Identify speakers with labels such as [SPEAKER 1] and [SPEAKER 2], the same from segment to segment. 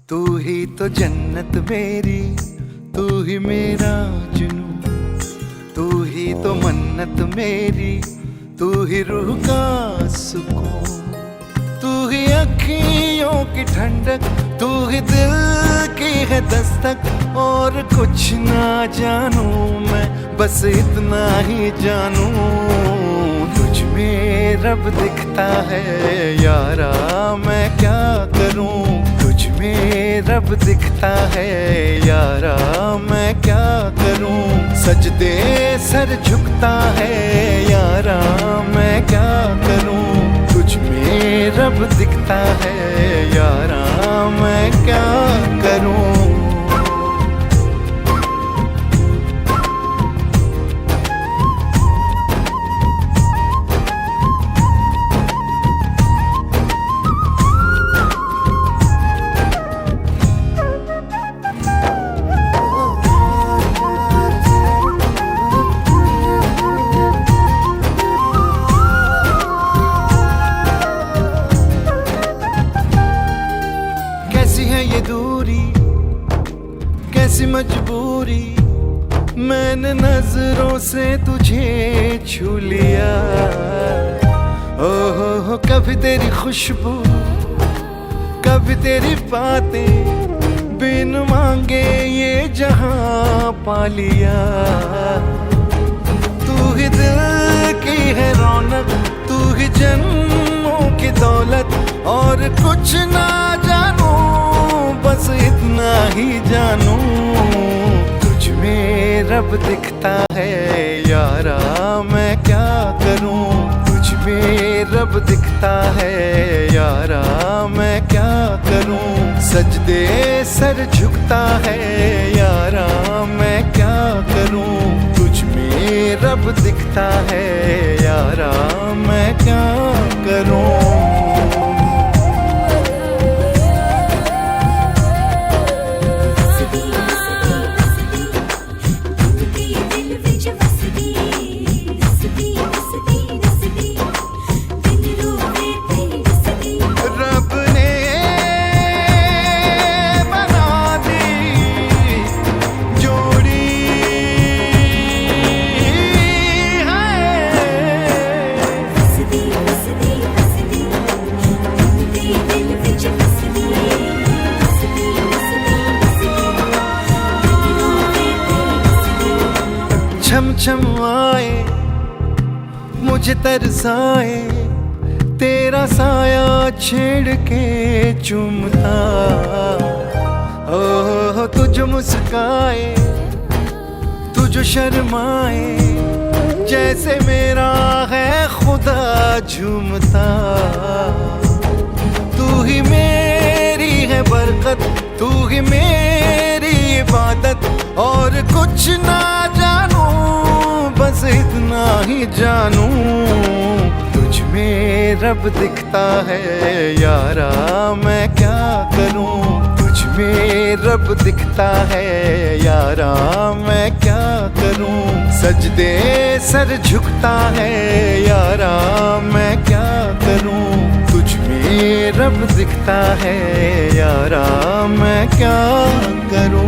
[SPEAKER 1] तू ही तो जन्नत मेरी, तू ही मेरा जुनू, तू ही तो मन्नत मेरी, तू ही रूह का सुकून, तू ही अखियों की ठंडक, तू ही दिल की है दस्तक। और कुछ ना जानू मैं, बस इतना ही जानू, तुझ में रब दिखता है यारा, मैं क्या करूं। तुझ में रब दिखता है यारा, मैं क्या करूं। सजदे सर झुकता है यारा, मैं क्या करूं। तुझ में रब दिखता है यारा, मैं क्या करूं। कैसी है ये दूरी, कैसी मजबूरी, मैंने नजरों से तुझे छू लिया। ओहो कभी तेरी खुशबू, कभी तेरी बातें, बिन मांगे ये जहां पा लिया। तू ही दिल की है रौनक, तू ही जन्मों की दौलत। और कुछ ना जानू, बस इतना ही जानू, तुझ में रब दिखता है यारा, मैं क्या करूं। तुझ में रब दिखता है यारा, मैं क्या करूं। सजदे सर झुकता है यारा, मैं क्या करूं। तुझ में रब दिखता है यारा, मैं क्या करूं। छम छम आए मुझे तरसाए, तेरा साया छेड़ के चूमता। ओह तुझ मुस्काए, तुझ शर्माए, जैसे मेरा है खुदा झूमता। तू ही मेरी है बरकत, तू ही मेरी इबादत। और कुछ ना जानू, बस इतना ही जानू, तुझ में रब दिखता है यारा, मैं क्या करूं। तुझ में रब दिखता है यारा, मैं क्या करूं। सजदे सर झुकता है यारा, मैं क्या करूं। तुझ में रब दिखता है यारा, मैं क्या करूं।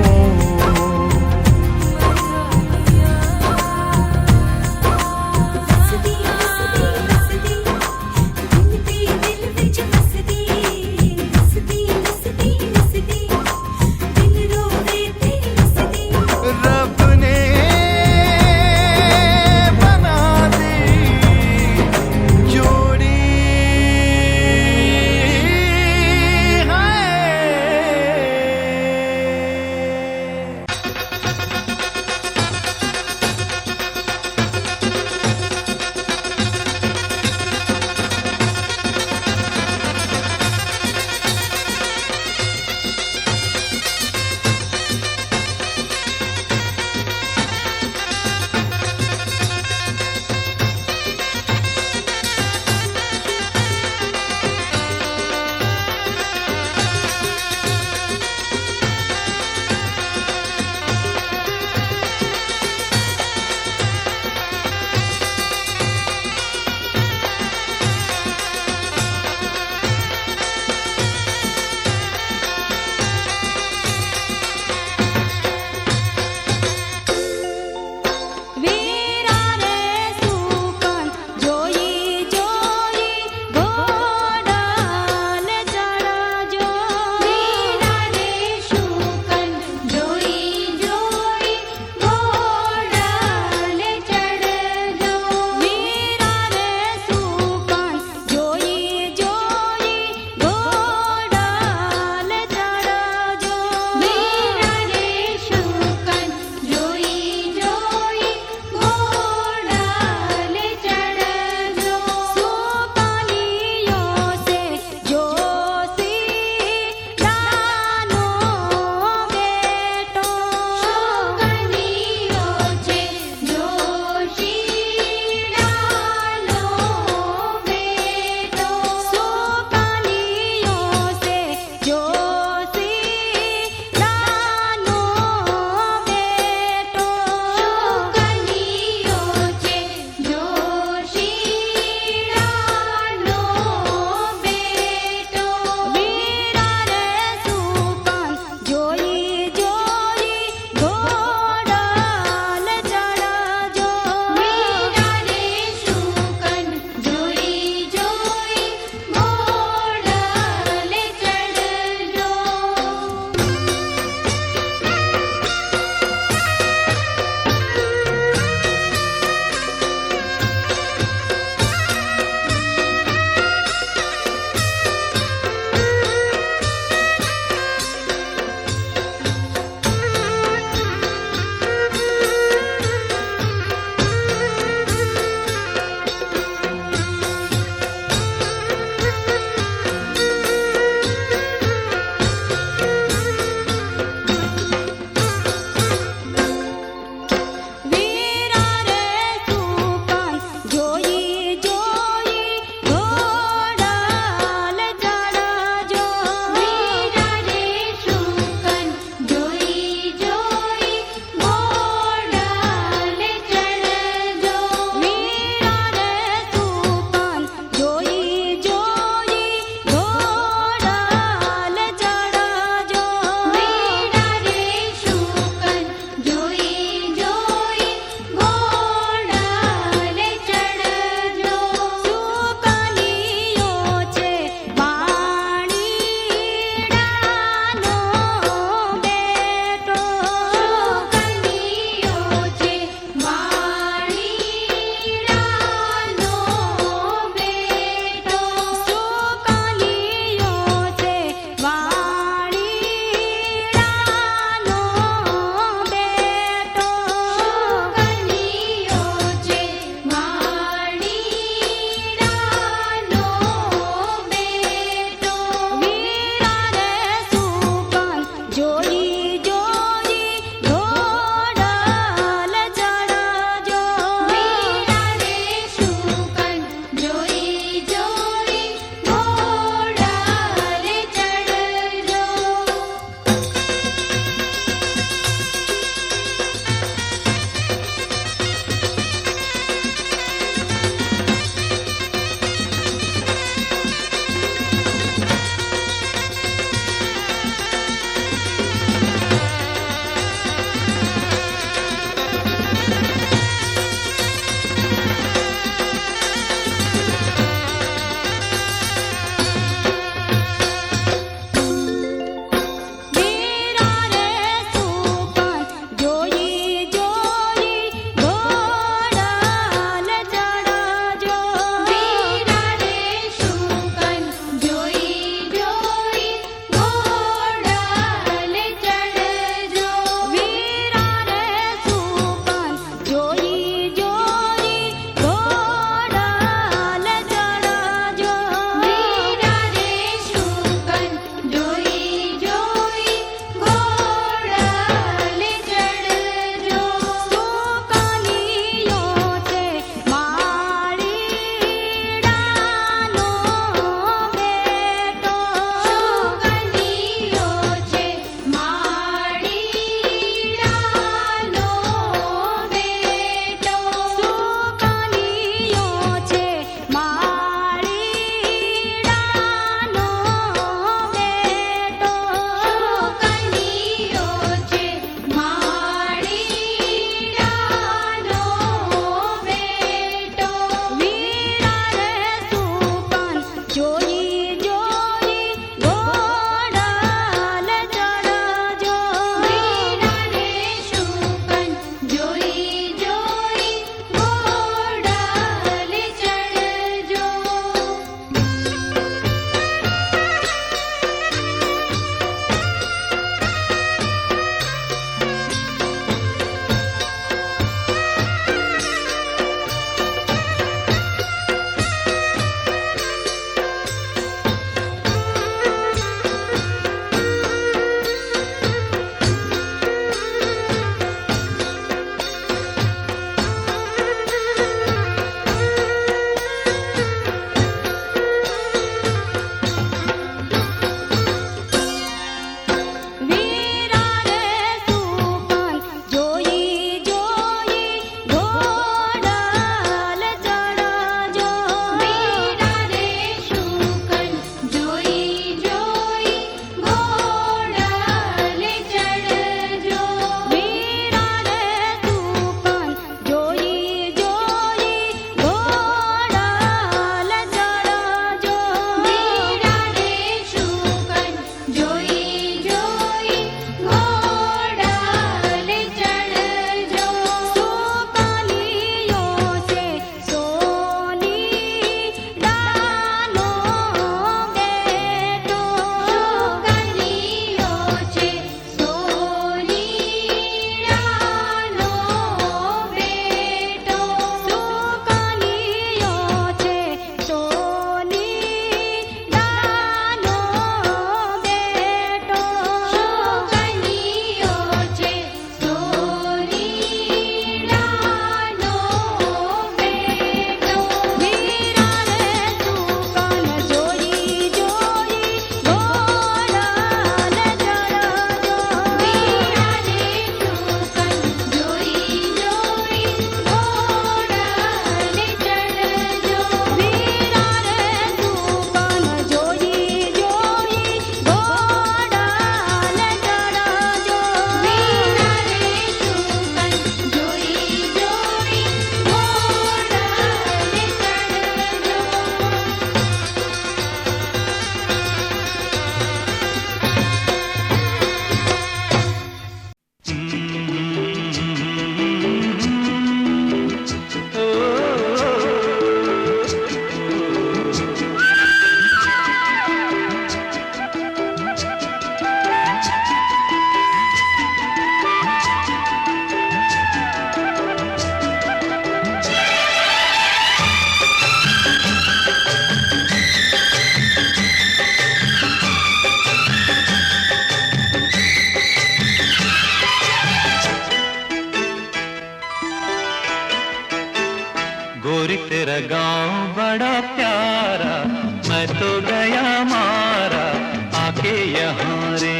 [SPEAKER 2] यहाँ रे।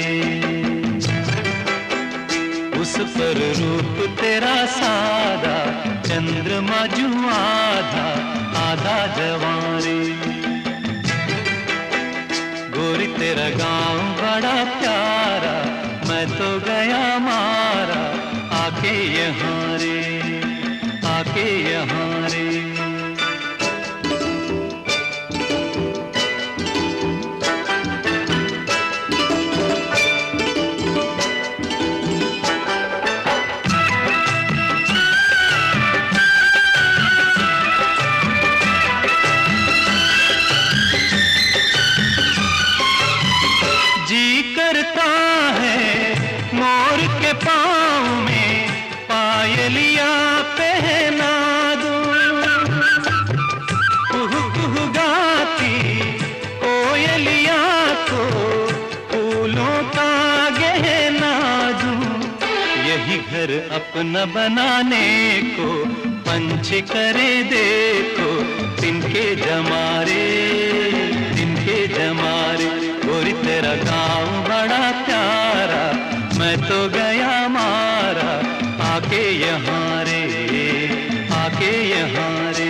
[SPEAKER 2] उस पर रूप तेरा सादा, चंद्रमा जू आधा आधा जवां रे। गोरी तेरा गांव बड़ा प्यारा, मैं तो गया मारा आके यहाँ रे, आके यहाँ रे। जी करता है मोर के पाँव में पायलिया पहना दूं, कुहू कुहू गाती कोयलिया को फूलों का गहना दूं। यही घर अपना बनाने को पंछी करे देखो, तिनके जमारे, तिनके जमारे। गोरी तेरा गाँव बड़ा प्यारा, मैं तो गया मारा आके यहाँ रे, आके यहाँ रे।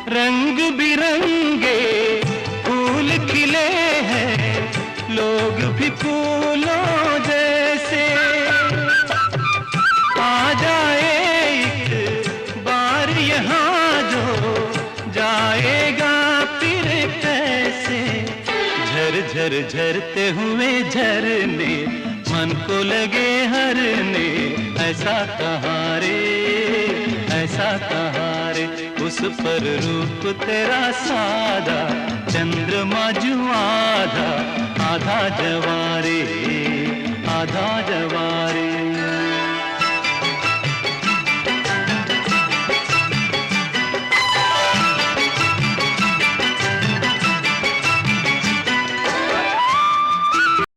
[SPEAKER 2] रंग बिरंगे फूल खिले हैं, लोग भी फूलों जैसे। आ जाए एक बार यहाँ जो, जाएगा फिर कैसे। झर झर झरते हुए झरने मन को लगे हरने, ऐसा कहाँ रे, ऐसा कहाँ रे। उस पर रूप तेरा सादा, चंद्रमा जू आधा आधा जवां रे, आधा जवां रे।